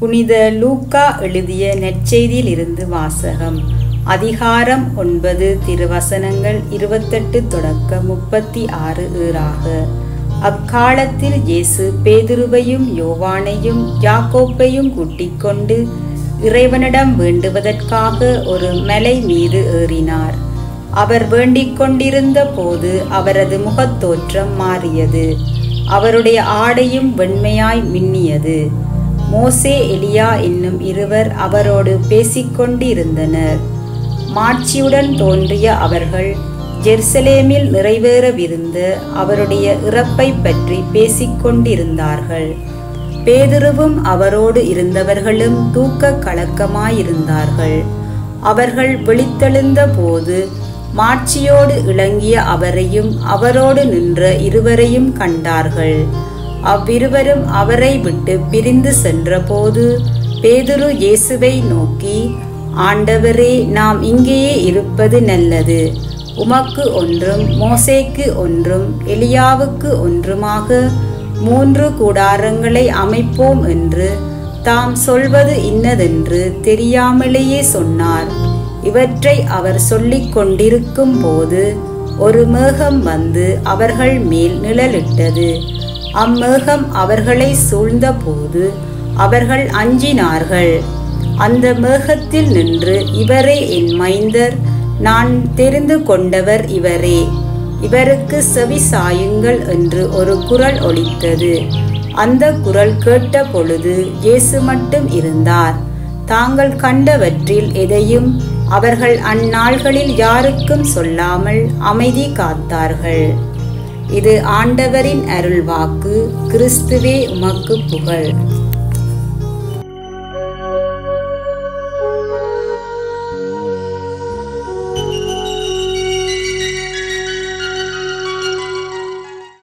புனித லூக்கா எழுதிய நற்செய்தியில் இருந்து வாசகம். அதிகாரம் 9 திருவசனங்கள் 28 தொடக்க 36 அக்காலத்தில் இயேசு பேதுருவையும் யோவானையும் யாக்கோப்பையும் கூட்டிக் கொண்டு இறைவனிடம் வேண்டுவதற்காக ஒரு மலை மீது ஏறினார். அவர் வேண்டிக் கொண்டிருந்த போது அவரது முகத்தோற்றம் மாறியது. அவருடைய ஆடையும் வெண்மையாய் மின்னியது. மோசே எலியா என்னும் இருவர் அவரோடு பேசிக்கொண்டிருந்தனர். மாட்சியுடன் தோன்றிய அவர்கள் ஜெருசலேமில் நிறைவேறவிருந்த அவருடைய இறப்பை பற்றி பேசிக்கொண்டிருந்தார்கள். பேதுருவும் அவரோடு இருந்தவர்களும் தூக்க கலக்கமாயிருந்தார்கள். அவர்கள் விழித்தெழுந்த போது மாட்சியோடு இளங்கிய அவரையும் அவரோடு நின்ற இருவரையும் கண்டார்கள். அவ்விருவரும் அவரை விட்டு பிரிந்து சென்றபோது பேதுரு இயேசுவை நோக்கி, ஆண்டவரே, நாம் இங்கேயே இருப்பது நல்லது. உமக்கு ஒன்றும் மோசேக்கு ஒன்றும் எலியாவுக்கு ஒன்றுமாக 3 கூடாரங்களை அமைப்போம் என்று தாம் சொல்வது இன்னதென்று தெரியாமலேயே சொன்னார். இவற்றை அவர் சொல்லிக் கொண்டிருக்கும் போது ஒரு மேகம் வந்து அவர்கள் மேல் நிழலிட்டது. அம்மேகம் அவர்களை சூழ்ந்த போது அவர்கள் அஞ்சினார்கள். அந்த மேகத்தில் நின்று, இவரே என் மைந்தர், நான் தெரிந்து கொண்டவர் இவரே, இவருக்கு செவி சாயுங்கள் என்று ஒரு குரல் ஒலித்தது. அந்த குரல் கேட்ட பொழுது இயேசு மட்டும் இருந்தார். தாங்கள் கண்டவற்றில் எதையும் அவர்கள் அந்நாள்களில் யாருக்கும் சொல்லாமல் அமைதி காத்தார்கள். இது ஆண்டவரின் அருள்வாக்கு. கிறிஸ்துவே உமக்கு புகழ்.